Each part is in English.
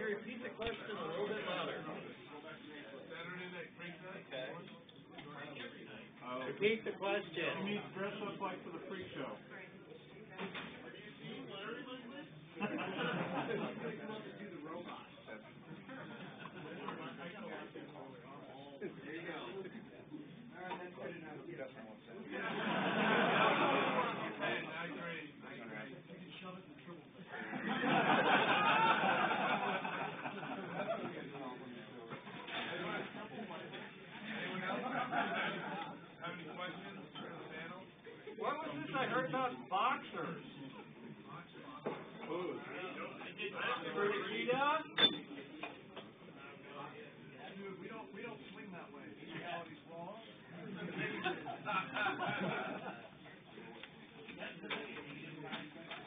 Repeat the question a little bit louder. Repeat the question. What needs dress up like for the freak show? There you go. All right, that's good enough. Get up now. What was this I heard about boxers? Food. Burrito? Dude, we don't swing that way. Reality's wrong.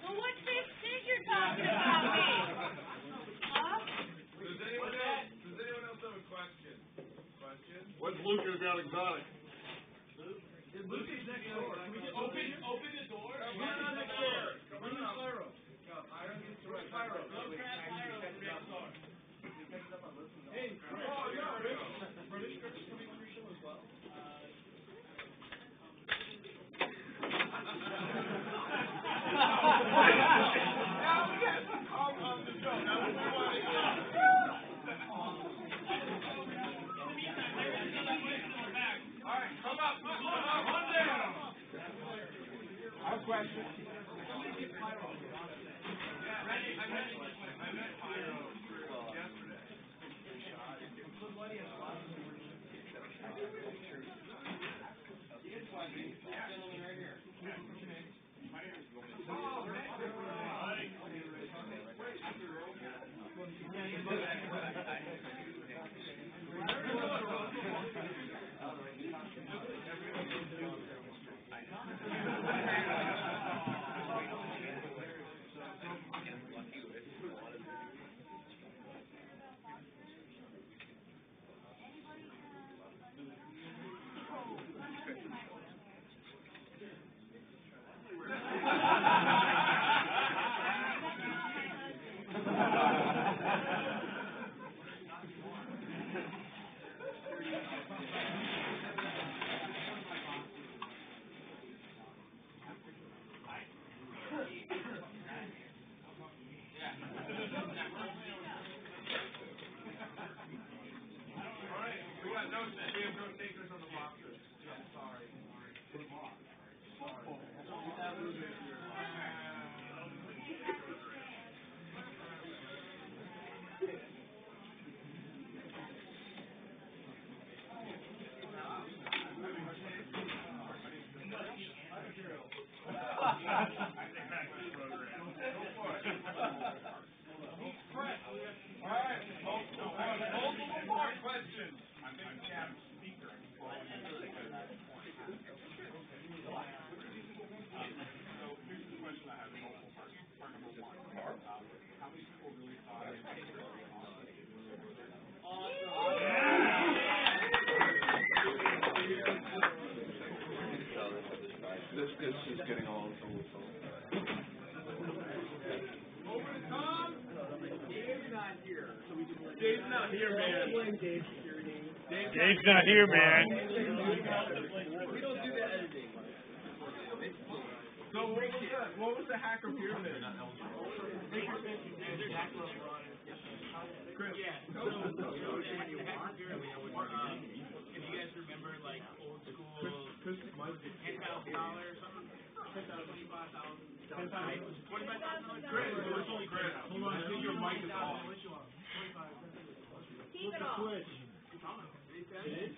Well, what's this thing you're talking about me? Huh? Does anyone else have a question? When's Luke gonna be on Exotic? Lucy's next door. Can we just open the door? Come on, next door. Come on, Pyro. Where's Pyro? Go grab Pyro from next door. Hey, oh, yeah, Rich. British Chris coming on your show as well? Now we got to come on the show. That's what we want to hear. All right, come up. One down. I have a question. I met Pyro yesterday. This is getting all over the phone. Dave's not here, man. Dave's not here, man. We don't do the editing. So what was the hacker pyramid? Chris. Yeah, so the hacker pyramid, if you guys remember, like, old school, $10,000 or something? $25,000. $25,000? Chris, it's only Chris. Hold on, I think your mic is off. Keep it off. It is?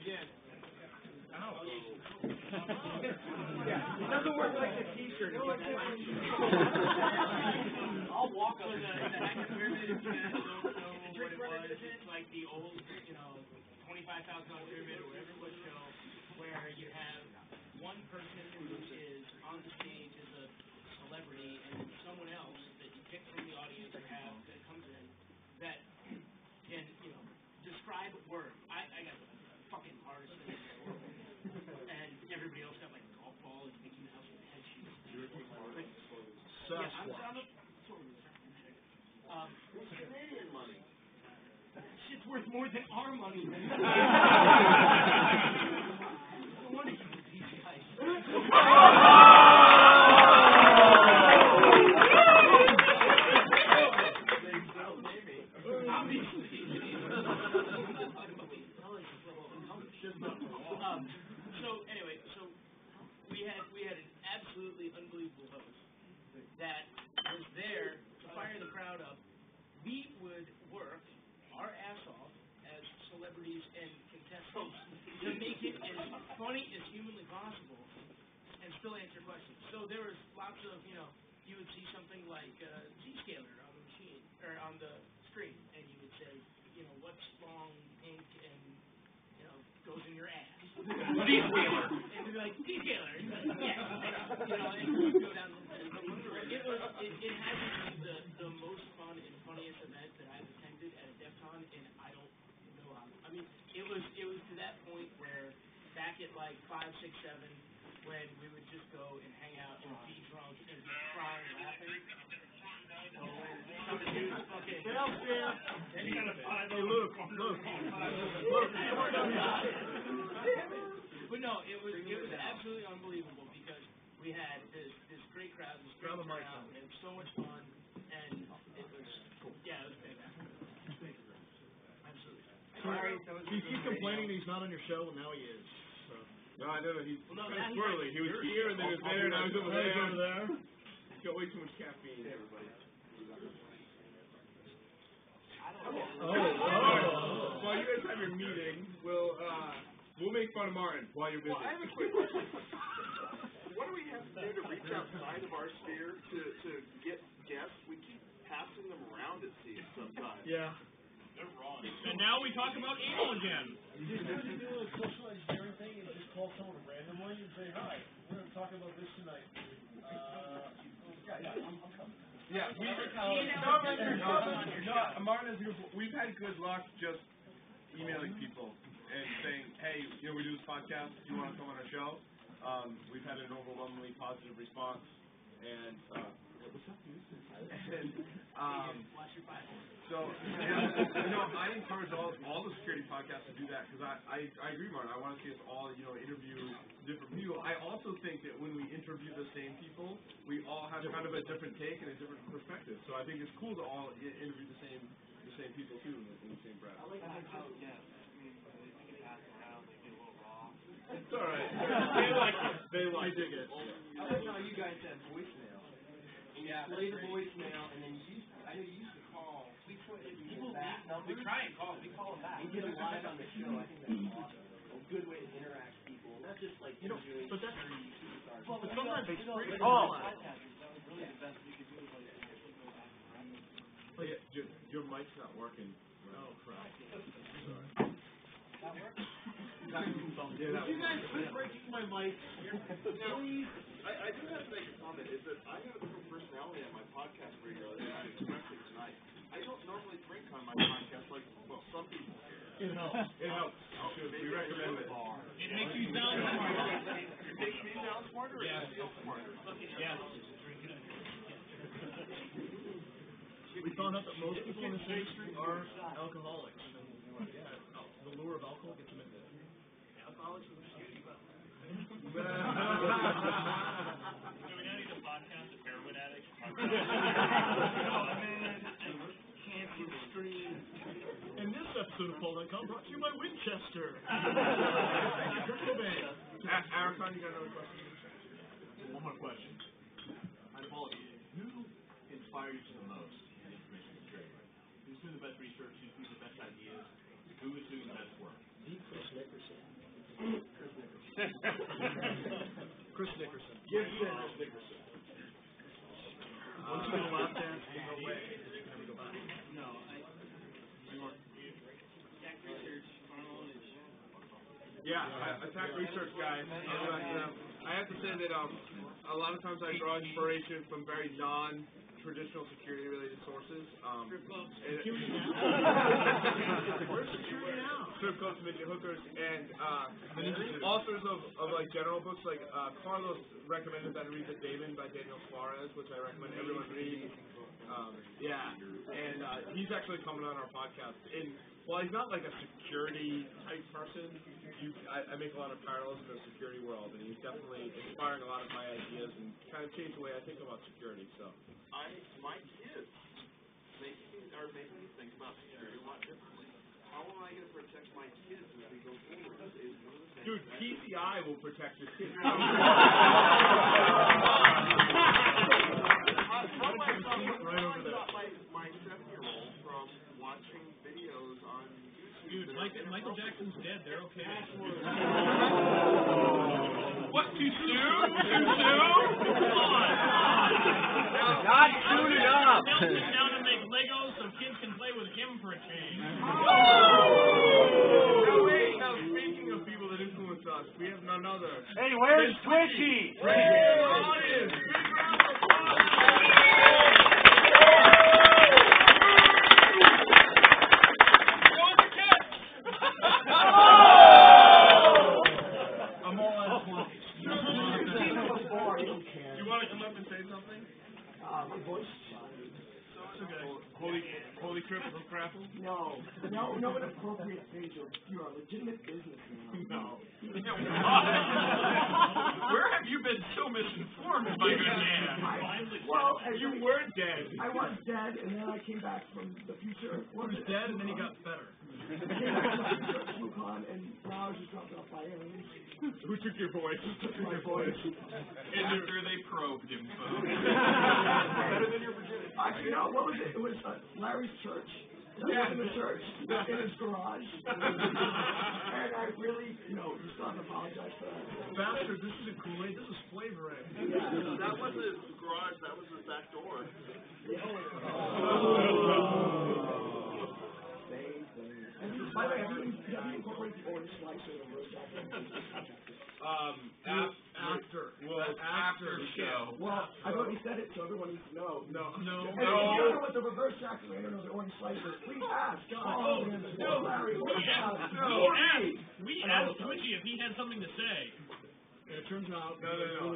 Again. Yeah, it doesn't work like a t-shirt. I'll walk up. So the hacker pyramid, if you guys don't know what it was, it's like the old, $25,000 pyramid or whatever it was show, where you have one person who is on the stage as a celebrity and someone else that you pick from the audience or have that comes in that can, describe a word. I got the fucking hardest thing in the world. And everybody else got like a golf ball and Mickey Mouse and head shoes. Yeah, I'm Canadian money. That shit's worth more than our money. No wonder you do these guys. So anyway, we had an absolutely unbelievable host that was there to fire the crowd up. We would work our ass off as celebrities and contestants to make it as funny as humanly possible and still answer questions. So there was lots of, you would see something like Z-scaler on the machine or on the screen, and you would say, what's long, pink, and goes in your ass. Z-scaler. And they'd be like, Z-scaler. Yeah. And we'd go down the list. It has to be the most fun and funniest event that I've attended at a DEF CON, and I don't know how. I mean, it was to that point where back at like 5, 6, 7, when we would just go and hang out and be drunk and be crying, laughing. Hey, Luke. But no, it was absolutely unbelievable because we had this great crowd, this great turnout, and it was so much fun, and it was fantastic. Absolutely. He keeps complaining that he's not on your show, and now he is. So. No, I know. He's kind of squirrely. He was here, and then he was there, and now he's over there. He's got way too much caffeine, everybody. While you guys have your meeting, we'll make fun of Martin while you're busy. Well, I have a quick question. What do we have to do to reach outside of our sphere to get guests? We keep passing them around, it seems, sometimes. Yeah. They're wrong. And now we talk about anal again. You just do a social engineering thing and just call someone randomly and say, hi, we're going to talk about this tonight. I'm coming. Yeah, Martin is good. We've had good luck just emailing people and saying, hey, we do this podcast. Do you want to come on our show? We've had an overwhelmingly positive response, and what's up, dude? So I encourage all the security podcasts to do that because I agree, Martin. I want to see us all interview different people. I also think that when we interview the same people, we all have kind of a different take and a different perspective. So I think it's cool to all interview the same people too in the same breath. I like how they can pass around, they get a little raw. It's all right. They dig it. I like how you guys have voicemail. And you play the voicemail, and then I know you used to call. People back numbers. We try and call. We call them back. And get them live on the show. I think that's awesome. A good way to interact with people, not just like interviewing but that's superstars. but sometimes it's free. Podcasters, that was really the best we could do. Like, go back and Oh yeah, your mic's not working. Oh crap. Sorry. that work? Yeah, that you guys quit breaking my mic. Please. I do have to make a comment, is that I have a different personality on my podcast regularly, and I expressed it tonight. I don't normally drink on my podcast like, some people. It helps. We recommend it. It makes you sound smarter. It makes me sound smarter or Yeah. feel smarter? Yes. We found out that most people in this industry are alcoholics. And, the lure of alcohol gets them into it. Alcoholics with whiskey. Do we now need a podcast of heroin addicts? And this episode of Paul.com brought to you by Winchester. Aricon, you got another question? One more question. Out of all of you, who inspires you the most in information security? Who's doing the best research? Who's doing the best ideas? Who is doing the best work? Chris Nickerson. Give Chris Nickerson. Once you go lap dance, no way. Never go back. No, Jack Research, Arnold is. Yeah, attack research guys. I have to say that a lot of times I draw inspiration from very non-traditional security-related sources. Strip clubs. Where's security now? Strip clubs, midget hookers, and authors of like general books. Like Carlos recommended that I read The Daemon by Daniel Suarez, which I recommend everyone read. And he's actually coming on our podcast. And while he's not like a security type person, I make a lot of parallels in the security world, and he's definitely inspiring a lot of my ideas and kind of changed the way I think about security. So My kids are making me think about security a lot differently. How am I going to protect my kids as we go forward? Is one of the things. Dude, PCI will protect your kids. How do I stop my 7-year-old from watching videos on YouTube? Dude, Michael Jackson's dead. They're okay. What, too soon? Too soon? Come on. Not soon enough. They'll sit down and make Legos so kids can play with him for a change. Now, speaking of people that influence us, we have none other. Hey, where's Twitchy? Audience, big round of applause. I'm all out of points. You want to come up and say something? My voice. Holy triple crapple? No, an appropriate thing to you're a legitimate businessman. No. Where have you been so misinformed, my good man? Well, You were dead. I was dead, and then I came back from the future. He was dead, and then he got better. I came back from the future at Wuhan, and now I was just dropped off by aliens. Who took your voice? My voice. After they probed him, folks. Better than your virginity. Actually, no, what was it? It was Larry's church. Yeah. In the church, in his garage. And I really, you still have to apologize for that. Bastard, this isn't Kool-Aid, this is Flavor Aid. That wasn't his garage, that was his back door. And by the way, have you incorporated the orange slicer in the roast After show. Well, I've already said it, so everyone needs to know. No. And if you don't know what the reverse Jack-O-Lantern or the orange slicer is, please ask. Larry, We asked Twitchy if he had something to say. It turns out... No.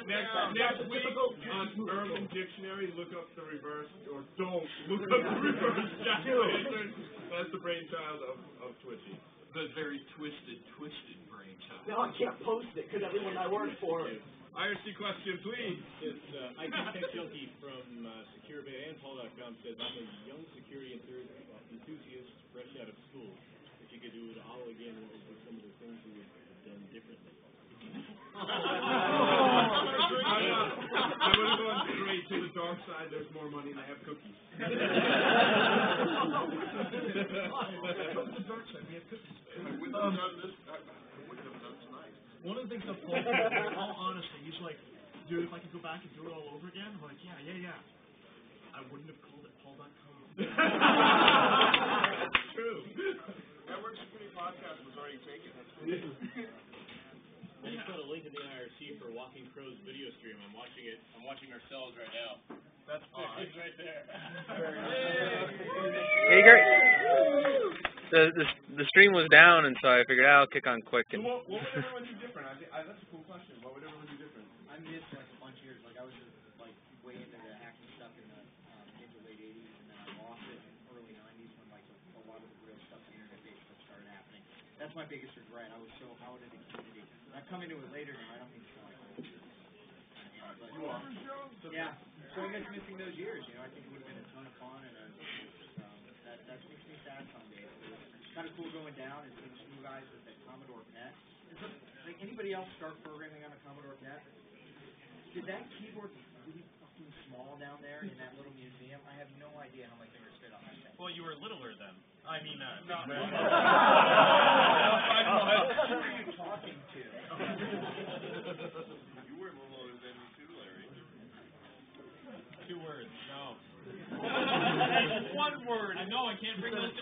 Next week on Urban Dictionary, look up the reverse, or don't look up the reverse Jack-O-Lantern. That's the brainchild of Twitchy. The very twisted brainchild. Now I can't post it because everyone I work for. IRC question, please. It's IT Tech Junkie from SecureBay and Paul.com says, I'm a young security enthusiast fresh out of school. If you could do it all again, what would be some of the things you would have done differently? I would have gone straight to the dark side. There's more money and I have cookies. Come to the dark side, we have cookies. I wouldn't have done this. I wouldn't have done tonight. One of the things that Paul did, in all honesty, he's like, dude, if I could go back and do it all over again, I'm like, yeah. I wouldn't have called it Paul.com. True. Network Security Podcast was already taken. I just put a link in the IRC for Walking Crow's video stream. I'm watching ourselves right now. That's It's right there. Hey, great. The stream was down, and so I figured I'll kick on quick. And What would everyone do different? That's a cool question. What would everyone do different? I missed like a bunch of years. Like I was like way into the hacking stuff in the late '80s, and then I lost it in early '90s when like a lot of the real stuff in internet-based stuff started happening. That's my biggest regret. I was so out of the community. I've come into it later now. I don't mean to sound like old. But yeah, so I miss missing those years. You know, I think it would have been a ton of fun, and that makes me sad some days. It's kind of cool going down and seeing some new guys with the Commodore PET. Like anybody else start programming on a Commodore PET? Did that keyboard really fucking small down there in that little museum? I have no idea how my fingers fit on that thing. Well, you were littler then. I mean, Who are you talking to? You were littler than me too, Larry. 2 words. No. That's 1 word. I know. I can't bring those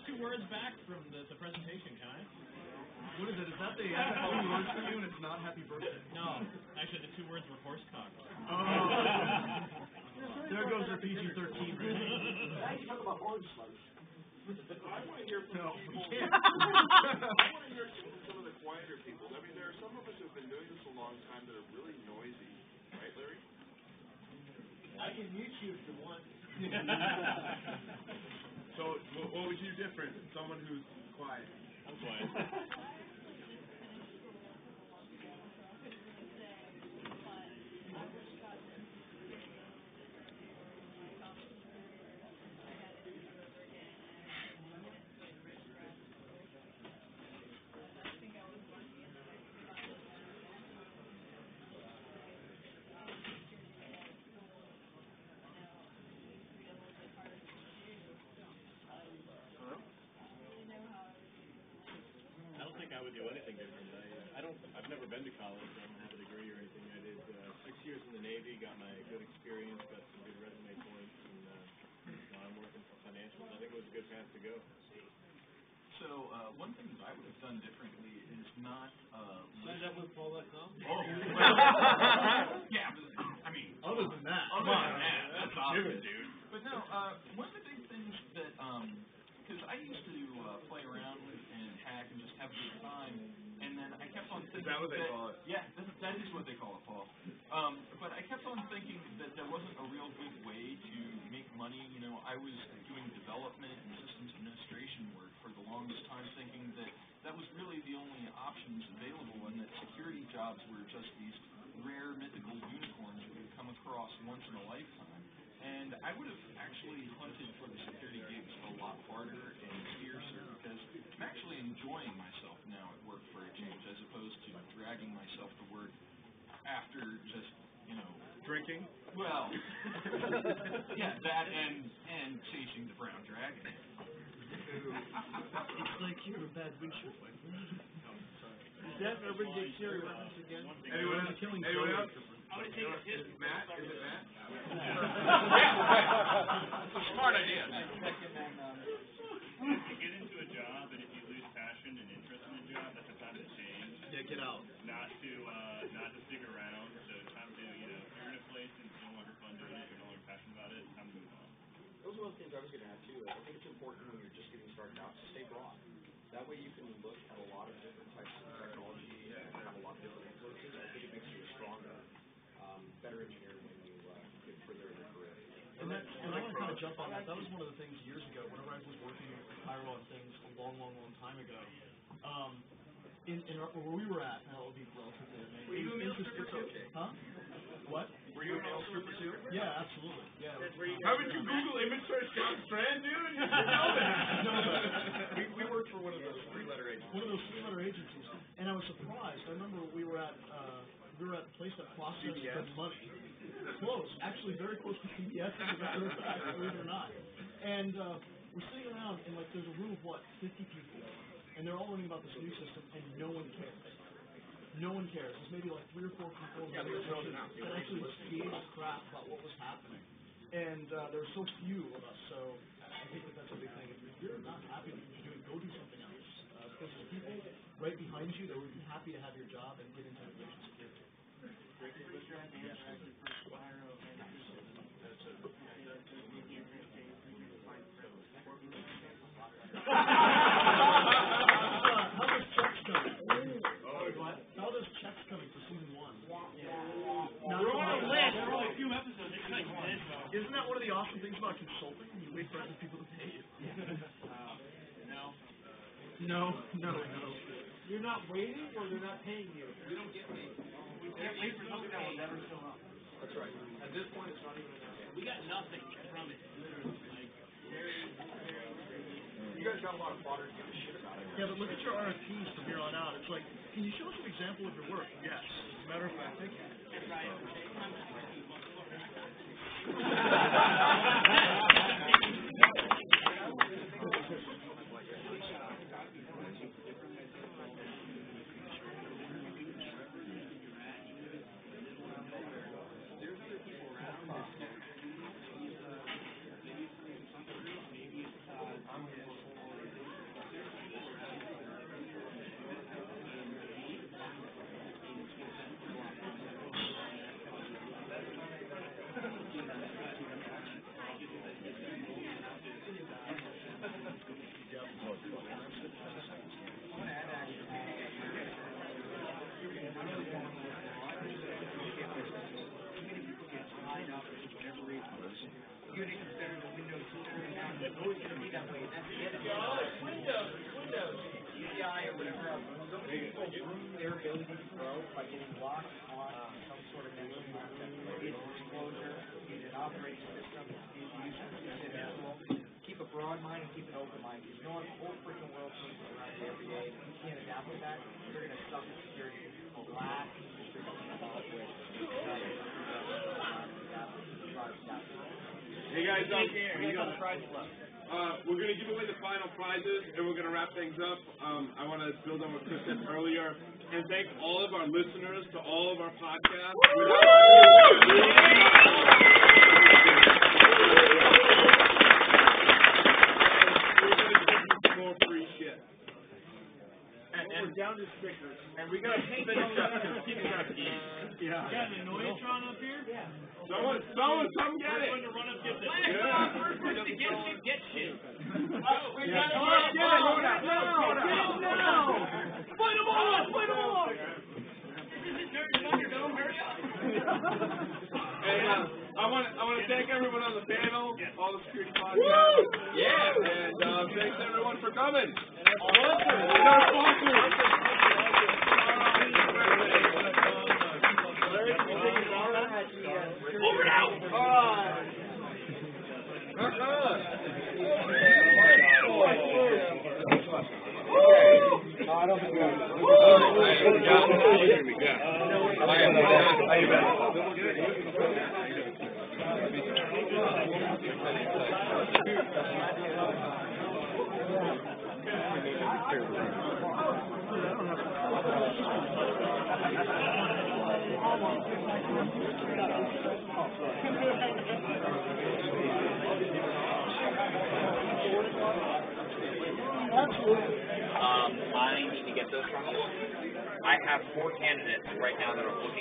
2 words back from the presentation, can I? What is it? Is that the 2 words for you, and it's not happy birthday? No. Actually, the 2 words were horsecock. Oh. There goes your PG-13 rating. Now you talk about orange slugs. I want to hear from people. I want to hear from some of the quieter people. I mean, there are some of us who have been doing this a long time that are really noisy. Right, Larry? I can mute you if you want. So, what would you do different? Someone who's quiet. I'm quiet. I would do anything different. I've never been to college. I don't have a degree or anything. I did 6 years in the Navy, got my good experience, got some good resume points, and now I'm working for financials. I think it was a good path to go. So one thing that I would have done differently is not Signed up with Paul.com? Oh, well, yeah, but, I mean, Other than that, that's awesome, dude. But no, one of the big things that because I used to play around and hack and just have a good time, and then I kept on thinking. Is that what they call it? Yeah, that is what they call it, Paul. But I kept on thinking that there wasn't a real good way to make money. You know, I was doing development and systems administration work for the longest time, thinking that that was really the only options available, and that security jobs were just these rare mythical unicorns you would come across once in a lifetime. And I would have actually hunted for the security gigs a lot harder and fiercer, because I'm actually enjoying myself now at work for a change, as opposed to dragging myself to work after just, you know, Drinking? well, yeah, that and chasing the brown dragon. It's like you're a bad windshield wiper. Is that Urban Dictionary reference again? Anyone else? Anyone else? I would take his Matt? Is it Matt? It's a smart idea. If you get into a job and if you lose passion and interest in the job, that's the time to change. Yeah, get out. Not to stick around. So it's time to, you know, if you're in a place and it's no longer fun doing it, you're no longer passionate about it, it's time to move on. Those are one of the things I was going to add too. I think it's important when you're just getting started out to stay broad. That way you can look at a lot of different types of technology and have a lot of different influences. I think it makes you a stronger, better engineer when you get further in your career. And I want to kind of jump on that. That was one of the things years ago, whenever I was working with Pyro on things a long time ago. Where we were at, now it would be relatively amazing. Were you a mail stripper too? Huh? What? Were you a mail stripper too? Yeah, absolutely. Yeah. Haven't you Google image search John Strand, dude? You should know that. We worked for one of those 3-letter agencies. One of those 3-letter agencies, and I was surprised. I remember we were at the place that processed the money. Close, actually, very close to CBS, as a matter of fact, believe it or not. And we're sitting around, and like there's a room of 50 people, and they're all learning about this new system, and no one cares. No one cares. There's maybe like 3 or 4 people that actually gave a crap about what was happening. And there were so few of us, so I think that's a big thing. If you're not happy with what you're doing, go do something else. Because there's people right behind you that would be happy to have your job and get into information security. How does checks coming for season 1? We're on a list. We're only a few episodes. It's like this. Isn't that one of the awesome things about consulting? You wait for other people to pay you. No. No. You're not waiting, or they're not paying you. We don't get paid. We can't wait for something that will never show up. That's right. At this point, it's not even enough. We got nothing from it, literally. Like, very. You guys got a lot of fodder to give a shit about it. Yeah, but look at your RFPs from here on out. It's like, can you show us an example of your work? Yes. As a matter of fact, thank you. Their ability to grow by getting locked on some sort of mental concept. It's disclosure, it's an operating system, keep a broad mind and keep an open mind. Because you know what, the whole freaking world changes around you every day. If you can't adapt with that, you're going to suck at security. It's the last industry to come up with. Hey guys, We got the prizes left. we're going to give away the final prizes, and we're going to wrap things up. I want to build on what Chris said earlier, and thank all of our listeners to all of our podcasts. We're going to give you some more free shit. And we're down to stickers. And we got to finish up because people got to eat. Yeah. You got an Annoyatron up here? Yeah. Someone come get it. To run up, get this. First person to get shit, get shit. We got it. Now. Fight them all. This isn't Nerd Thunderdome, hurry up. Hey, I want to thank everyone on the panel, all the security podcasts. Yeah. And thanks everyone for coming. Over now. I don't think we I need to get those from you. I have 4 candidates right now that are looking